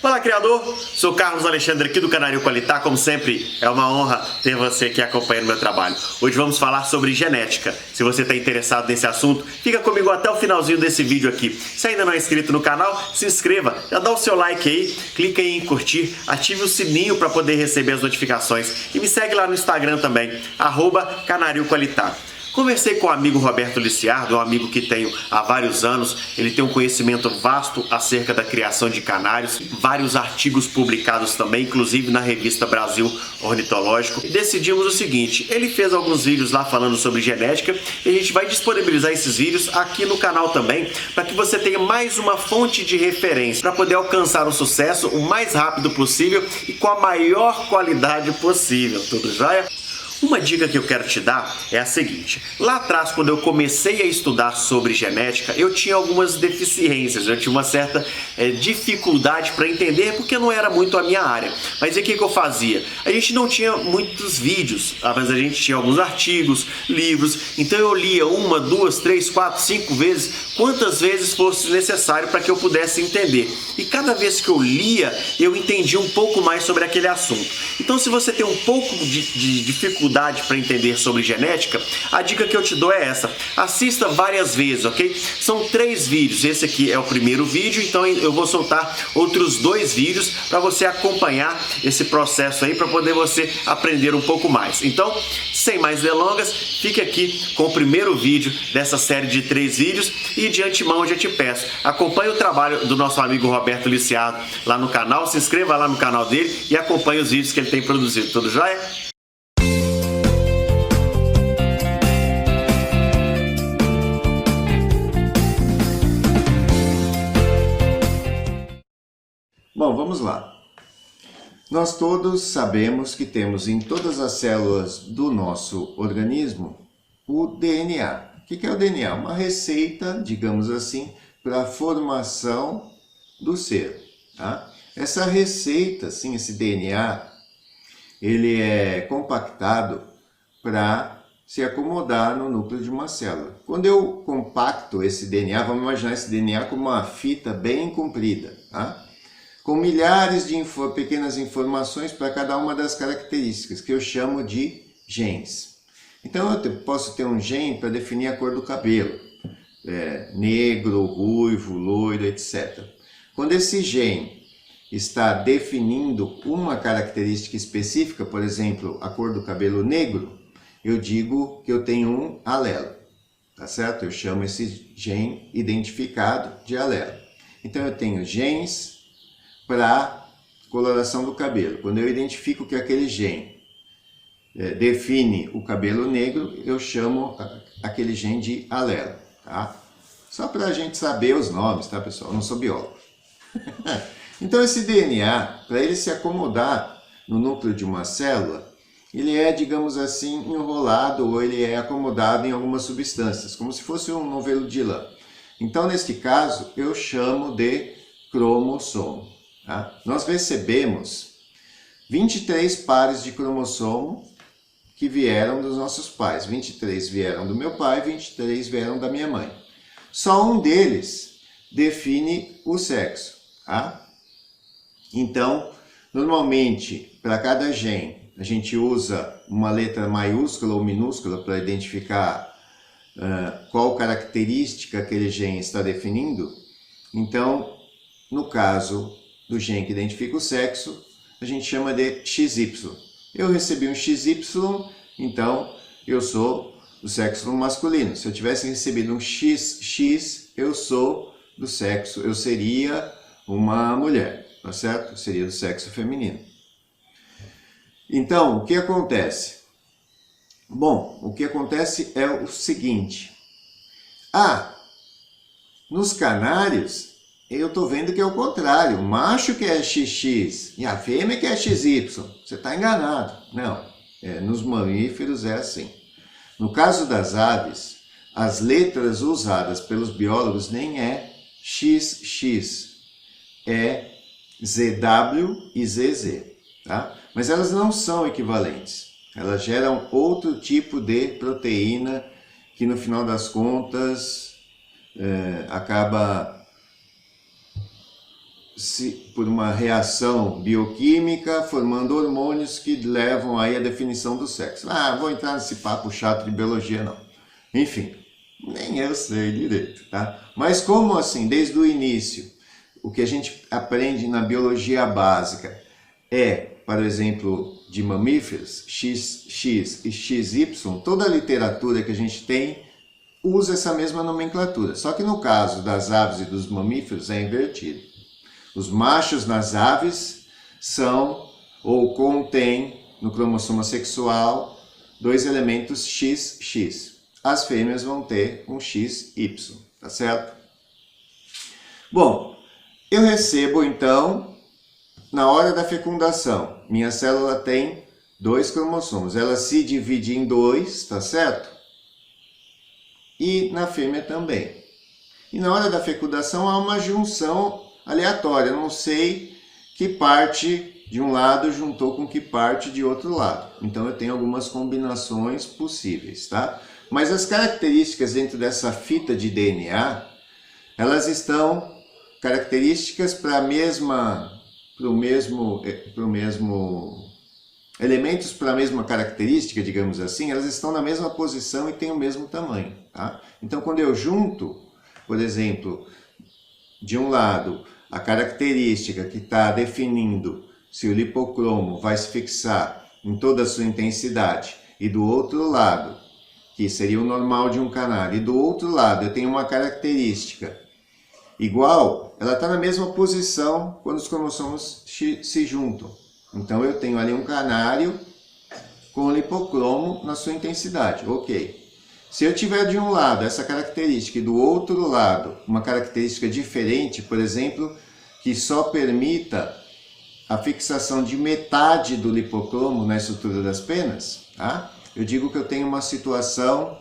Olá, criador! Sou Carlos Alexandre aqui do Canário Qualitá. Como sempre, é uma honra ter você aqui acompanhando meu trabalho. Hoje vamos falar sobre genética. Se você está interessado nesse assunto, fica comigo até o finalzinho desse vídeo aqui. Se ainda não é inscrito no canal, se inscreva, já dá o seu like aí, clica aí em curtir, ative o sininho para poder receber as notificações e me segue lá no Instagram também, @Canário Qualitá. Conversei com o amigo Roberto Liciardo, um amigo que tenho há vários anos. Ele tem um conhecimento vasto acerca da criação de canários, vários artigos publicados também, inclusive na revista Brasil Ornitológico. E decidimos o seguinte: ele fez alguns vídeos lá falando sobre genética e a gente vai disponibilizar esses vídeos aqui no canal também, para que você tenha mais uma fonte de referência, para poder alcançar o sucesso o mais rápido possível e com a maior qualidade possível. Tudo jóia? Uma dica que eu quero te dar é a seguinte: lá atrás, quando eu comecei a estudar sobre genética, eu tinha algumas deficiências, eu tinha uma certa dificuldade para entender, porque não era muito a minha área. Mas o que eu fazia? A gente não tinha muitos vídeos, mas a gente tinha alguns artigos, livros, então eu lia 1, 2, 3, 4, 5 vezes, quantas vezes fosse necessário para que eu pudesse entender. E cada vez que eu lia, eu entendia um pouco mais sobre aquele assunto. Então, se você tem um pouco de dificuldade para entender sobre genética, a dica que eu te dou é essa: assista várias vezes, ok? São 3 vídeos, esse aqui é o primeiro vídeo, então eu vou soltar outros 2 vídeos para você acompanhar esse processo aí, para poder você aprender um pouco mais. Então, sem mais delongas, fique aqui com o primeiro vídeo dessa série de 3 vídeos e de antemão eu já te peço, acompanhe o trabalho do nosso amigo Roberto Liciardo lá no canal, se inscreva lá no canal dele e acompanhe os vídeos que ele tem produzido. Tudo jóia? Bom, vamos lá. Nós todos sabemos que temos em todas as células do nosso organismo o DNA. O que é o DNA? Uma receita, digamos assim, para a formação do ser. Tá? Essa receita, sim, esse DNA, ele é compactado para se acomodar no núcleo de uma célula. Quando eu compacto esse DNA, vamos imaginar esse DNA como uma fita bem comprida, tá? Com milhares de pequenas informações para cada uma das características, que eu chamo de genes. Então eu posso ter um gene para definir a cor do cabelo, negro, ruivo, loiro, etc. Quando esse gene está definindo uma característica específica, por exemplo, a cor do cabelo negro, eu digo que eu tenho um alelo, tá certo? Eu chamo esse gene identificado de alelo. Então eu tenho genes para coloração do cabelo. Quando eu identifico que aquele gene define o cabelo negro, eu chamo aquele gene de alelo, tá? Só para a gente saber os nomes, tá, pessoal? Eu não sou biólogo. Então esse DNA, para ele se acomodar no núcleo de uma célula, ele é, digamos assim, enrolado ou ele é acomodado em algumas substâncias, como se fosse um novelo de lã. Então, neste caso, eu chamo de cromossomo. Tá? Nós recebemos 23 pares de cromossomo que vieram dos nossos pais. 23 vieram do meu pai, 23 vieram da minha mãe. Só um deles define o sexo. Tá? Então, normalmente, para cada gene, a gente usa uma letra maiúscula ou minúscula para identificar qual característica aquele gene está definindo. Então, no caso do gene que identifica o sexo, a gente chama de XY. Eu recebi um XY, então eu sou do sexo masculino. Se eu tivesse recebido um XX, eu sou do sexo, eu seria uma mulher, tá certo? Eu seria do sexo feminino. Então, o que acontece? Bom, o que acontece é o seguinte. Nos canários, eu estou vendo que é o contrário. O macho que é XX e a fêmea que é XY. Você está enganado. Não, nos mamíferos é assim. No caso das aves, as letras usadas pelos biólogos nem é XX, é ZW e ZZ. Tá? Mas elas não são equivalentes. Elas geram outro tipo de proteína que no final das contas acaba por uma reação bioquímica, formando hormônios que levam aí à definição do sexo. Ah, vou entrar nesse papo chato de biologia, não. Enfim, nem eu sei direito, tá? Mas como assim, desde o início, o que a gente aprende na biologia básica é, por exemplo, de mamíferos, XX e XY, toda a literatura que a gente tem usa essa mesma nomenclatura. Só que no caso das aves e dos mamíferos é invertido. Os machos nas aves são ou contêm no cromossomo sexual 2 elementos XX. As fêmeas vão ter um XY, tá certo? Bom, eu recebo então, na hora da fecundação, minha célula tem 2 cromossomos. Ela se divide em 2, tá certo? E na fêmea também. E na hora da fecundação há uma junção aleatória. Eu não sei que parte de um lado juntou com que parte de outro lado. Então eu tenho algumas combinações possíveis, tá? Mas as características dentro dessa fita de DNA, elas estão características para elementos para a mesma característica, digamos assim, elas estão na mesma posição e têm o mesmo tamanho, tá? Então quando eu junto, por exemplo, de um lado a característica que está definindo se o lipocromo vai se fixar em toda a sua intensidade, e do outro lado, que seria o normal de um canário, e do outro lado eu tenho uma característica igual, ela está na mesma posição quando os cromossomos se juntam. Então eu tenho ali um canário com lipocromo na sua intensidade, ok. Se eu tiver de um lado essa característica e do outro lado uma característica diferente, por exemplo, que só permita a fixação de metade do lipocromo na estrutura das penas, tá? Eu digo que eu tenho uma situação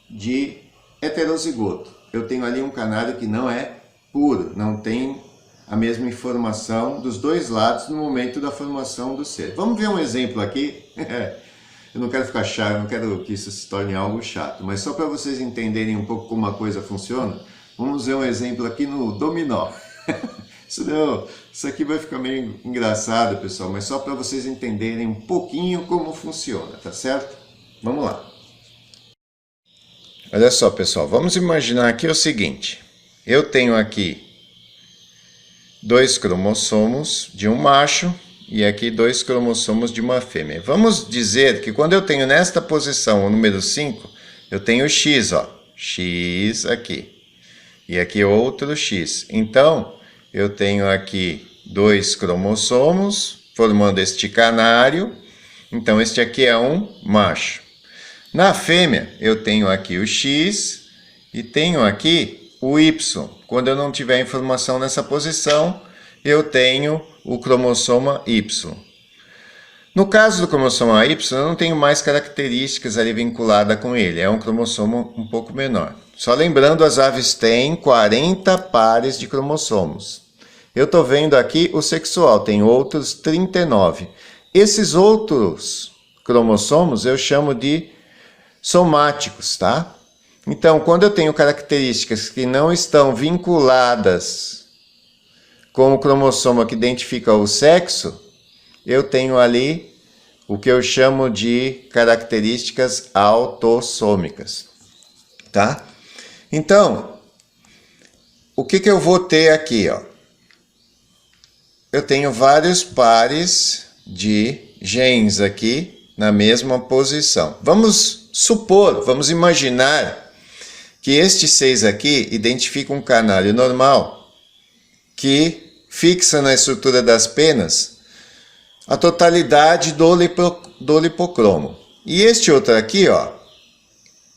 de heterozigoto. Eu tenho ali um canário que não é puro, não tem a mesma informação dos dois lados no momento da formação do ser. Vamos ver um exemplo aqui. Eu não quero ficar chato, eu não quero que isso se torne algo chato, mas só para vocês entenderem um pouco como a coisa funciona, vamos ver um exemplo aqui no dominó. Isso aqui vai ficar meio engraçado, pessoal, mas só para vocês entenderem um pouquinho como funciona, tá certo? Vamos lá. Olha só, pessoal, vamos imaginar aqui o seguinte. Eu tenho aqui 2 cromossomos de um macho e aqui 2 cromossomos de uma fêmea. Vamos dizer que quando eu tenho nesta posição o número 5, eu tenho X, ó, X aqui, e aqui outro X. Então, eu tenho aqui 2 cromossomos formando este canário, então este aqui é um macho. Na fêmea, eu tenho aqui o X e tenho aqui o Y. Quando eu não tiver informação nessa posição, eu tenho o cromossoma Y. No caso do cromossoma Y, eu não tenho mais características ali vinculadas com ele. É um cromossomo um pouco menor. Só lembrando, as aves têm 40 pares de cromossomos. Eu estou vendo aqui o sexual, tem outros 39. Esses outros cromossomos eu chamo de somáticos, tá? Então, quando eu tenho características que não estão vinculadas com o cromossomo que identifica o sexo, eu tenho ali o que eu chamo de características autossômicas, tá? Então, o que eu vou ter aqui, ó? Eu tenho vários pares de genes aqui na mesma posição. Vamos supor, vamos imaginar que estes 6 aqui identificam um canário normal que fixa na estrutura das penas a totalidade do lipocromo. E este outro aqui, ó,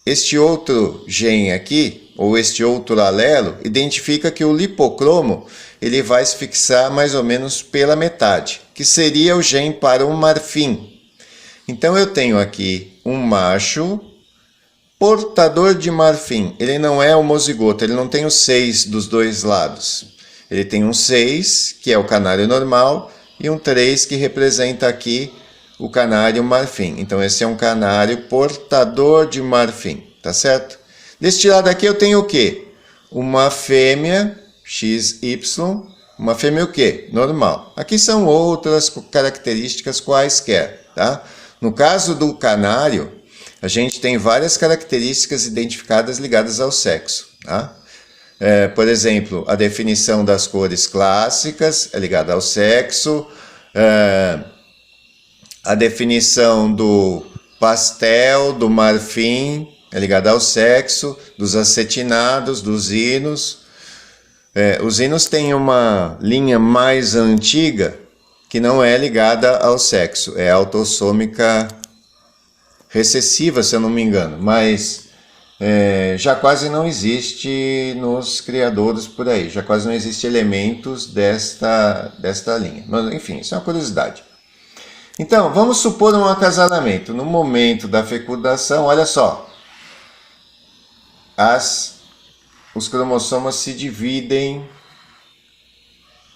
este outro gene aqui, ou este outro alelo, identifica que o lipocromo ele vai se fixar mais ou menos pela metade, que seria o gene para o marfim. Então eu tenho aqui um macho portador de marfim. Ele não é homozigoto, ele não tem os 6 dos dois lados. Ele tem um 6, que é o canário normal, e um 3, que representa aqui o canário marfim. Então esse é um canário portador de marfim, tá certo? Deste lado aqui eu tenho o quê? Uma fêmea XY Uma fêmea o quê? Normal. Aqui são outras características quaisquer, tá? No caso do canário, a gente tem várias características identificadas ligadas ao sexo, tá? Por exemplo, a definição das cores clássicas é ligada ao sexo, a definição do pastel, do marfim, é ligada ao sexo, dos acetinados, dos hinos. Os hinos têm uma linha mais antiga que não é ligada ao sexo, é autossômica recessiva, se eu não me engano, mas já quase não existe nos criadores por aí, já quase não existe elementos desta linha. Mas, enfim, isso é uma curiosidade. Então, vamos supor um acasalamento. No momento da fecundação, olha só, os cromossomas se dividem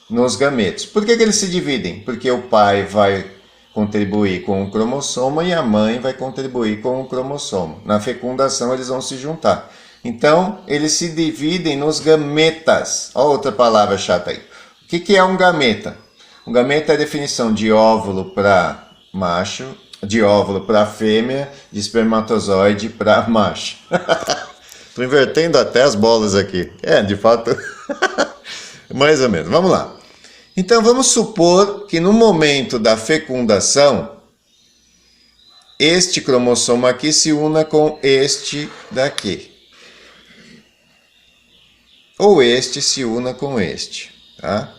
nos gametos. Por que eles se dividem? Porque o pai vai contribuir com um cromossoma e a mãe vai contribuir com um cromossoma. Na fecundação eles vão se juntar. Então, eles se dividem nos gametas. Olha outra palavra chata aí. O que é um gameta? Um gameta é a definição de óvulo para macho, de óvulo para fêmea, de espermatozoide para macho. Estou invertendo até as bolas aqui. De fato, mais ou menos. Vamos lá. Então, vamos supor que no momento da fecundação, este cromossomo aqui se una com este daqui. Ou este se una com este. Tá?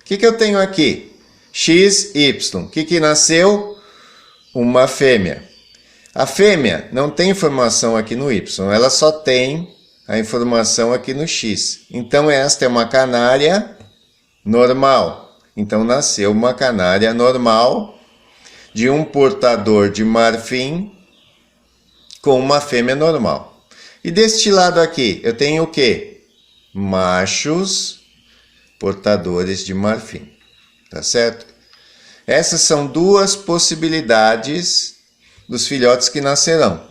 O que eu tenho aqui? XY. O que nasceu? Uma fêmea. A fêmea não tem informação aqui no Y, ela só tem a informação aqui no X. Então, esta é uma canária normal. Então, nasceu uma canária normal de um portador de marfim com uma fêmea normal. E deste lado aqui, eu tenho o quê? Machos portadores de marfim. Tá certo? Essas são duas possibilidades dos filhotes que nascerão.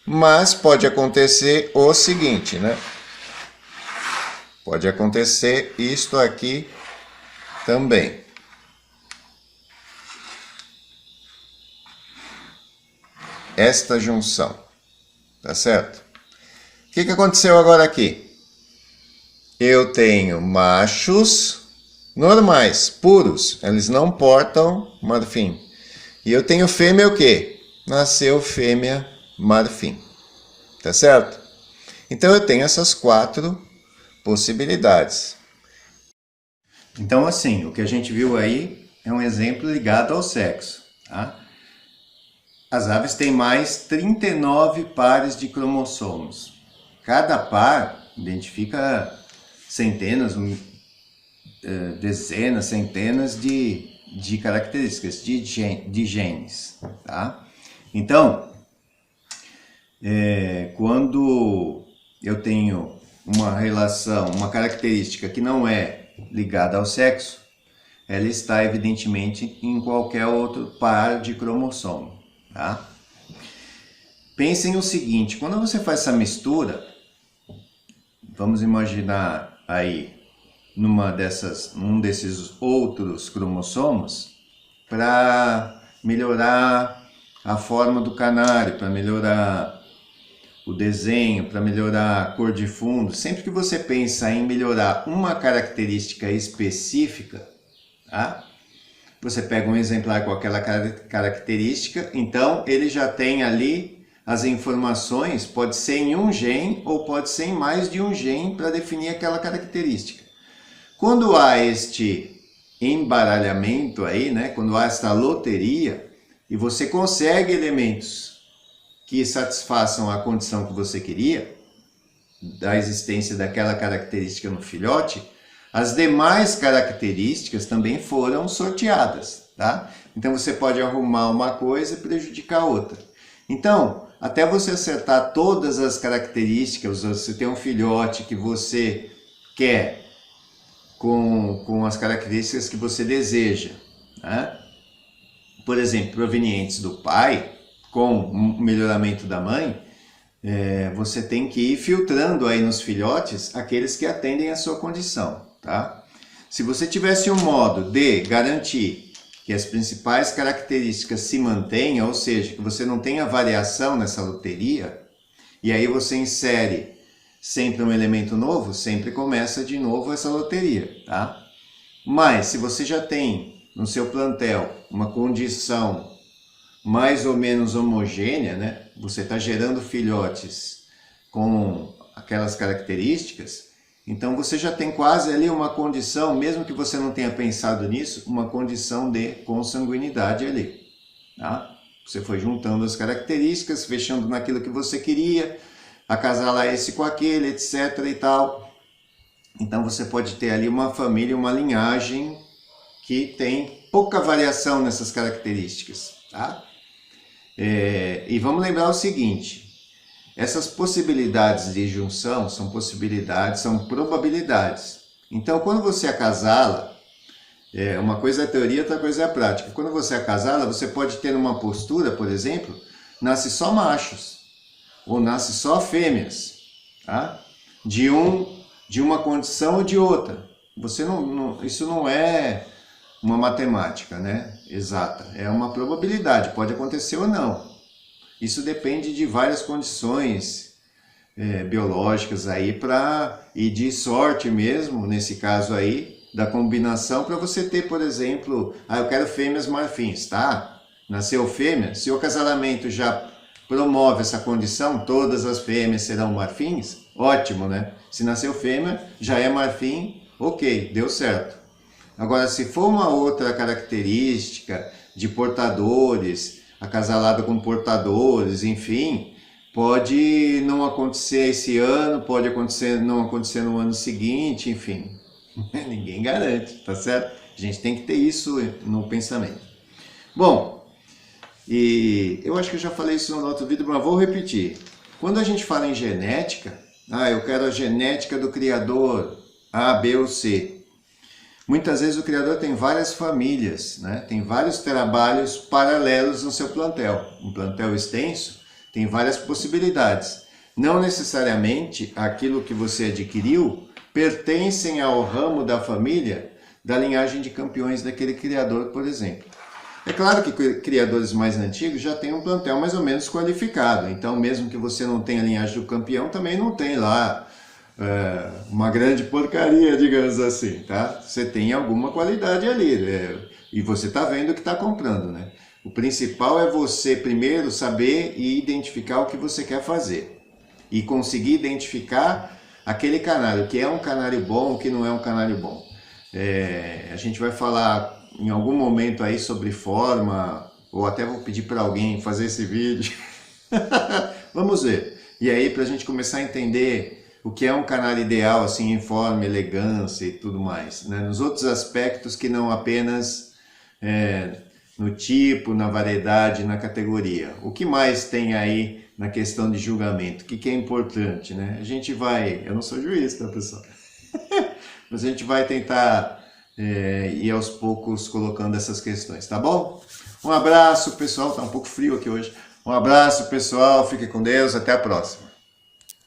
Mas pode acontecer o seguinte, né? Pode acontecer isto aqui também. Esta junção. Tá certo? O que aconteceu agora aqui? Eu tenho machos normais, puros. Eles não portam marfim. E eu tenho fêmea o quê? Nasceu fêmea marfim. Tá certo? Então eu tenho essas 4 possibilidades. Então, assim, o que a gente viu aí é um exemplo ligado ao sexo. Tá? As aves têm mais 39 pares de cromossomos. Cada par identifica centenas, dezenas, centenas de características, de genes. Tá? Então, quando eu tenho uma relação, uma característica que não é ligada ao sexo, ela está evidentemente em qualquer outro par de cromossomo. Tá? Pensem o seguinte, quando você faz essa mistura, vamos imaginar aí num desses outros cromossomos, para melhorar a forma do canário, para melhorar o desenho, para melhorar a cor de fundo. Sempre que você pensa em melhorar uma característica específica, tá? Você pega um exemplar com aquela característica, então ele já tem ali as informações, pode ser em um gene ou pode ser em mais de um gene para definir aquela característica. Quando há este embaralhamento aí, né? Quando há esta loteria, e você consegue elementos que satisfaçam a condição que você queria, da existência daquela característica no filhote, as demais características também foram sorteadas, tá? Então você pode arrumar uma coisa e prejudicar outra. Então, até você acertar todas as características, você tem um filhote que você quer com as características que você deseja, né? Por exemplo, provenientes do pai, com o melhoramento da mãe, você tem que ir filtrando aí nos filhotes aqueles que atendem à sua condição, tá? Se você tivesse um modo de garantir que as principais características se mantenham, ou seja, que você não tenha variação nessa loteria, e aí você insere sempre um elemento novo, sempre começa de novo essa loteria, tá? Mas se você já tem no seu plantel uma condição mais ou menos homogênea, né? Você está gerando filhotes com aquelas características, então você já tem quase ali uma condição, mesmo que você não tenha pensado nisso, uma condição de consanguinidade ali, tá? Você foi juntando as características, fechando naquilo que você queria, acasalar esse com aquele, etc e tal. Então você pode ter ali uma família, uma linhagem que tem pouca variação nessas características, tá? E vamos lembrar o seguinte, essas possibilidades de junção são possibilidades, são probabilidades. Então quando você acasala, uma coisa é a teoria, outra coisa é a prática. Quando você acasala, você pode ter uma postura, por exemplo, nasce só machos, ou nasce só fêmeas, tá? De uma condição ou de outra. Isso não é uma matemática, né, exata, é uma probabilidade, pode acontecer ou não. Isso depende de várias condições biológicas aí e de sorte mesmo, nesse caso aí, da combinação para você ter, por exemplo, eu quero fêmeas marfins, tá? Nasceu fêmea, se o acasalamento já promove essa condição, todas as fêmeas serão marfins, ótimo, né? Se nasceu fêmea, já é marfim, ok, deu certo. Agora, se for uma outra característica de portadores, acasalada com portadores, enfim, pode não acontecer esse ano, pode não acontecer no ano seguinte, enfim. Ninguém garante, tá certo? A gente tem que ter isso no pensamento. Bom, e eu acho que eu já falei isso no outro vídeo, mas vou repetir. Quando a gente fala em genética, eu quero a genética do criador A, B ou C. Muitas vezes o criador tem várias famílias, né? Tem vários trabalhos paralelos no seu plantel. Um plantel extenso tem várias possibilidades. Não necessariamente aquilo que você adquiriu pertencem ao ramo da família da linhagem de campeões daquele criador, por exemplo. É claro que criadores mais antigos já têm um plantel mais ou menos qualificado. Então, mesmo que você não tenha a linhagem do campeão, também não tem lá uma grande porcaria, digamos assim, tá? Você tem alguma qualidade ali, e você está vendo o que está comprando, né? O principal é você primeiro saber e identificar o que você quer fazer e conseguir identificar aquele canário, que é um canário bom, o que não é um canário bom. A gente vai falar em algum momento aí sobre forma, ou até vou pedir para alguém fazer esse vídeo. Vamos ver. E aí, para a gente começar a entender o que é um canário ideal, assim, em forma, elegância e tudo mais, né? Nos outros aspectos que não apenas no tipo, na variedade, na categoria. O que mais tem aí na questão de julgamento? O que é importante, né? A gente vai... Eu não sou juiz, tá, pessoal? Mas a gente vai tentar ir aos poucos colocando essas questões, tá bom? Um abraço, pessoal. Tá um pouco frio aqui hoje. Um abraço, pessoal. Fique com Deus. Até a próxima.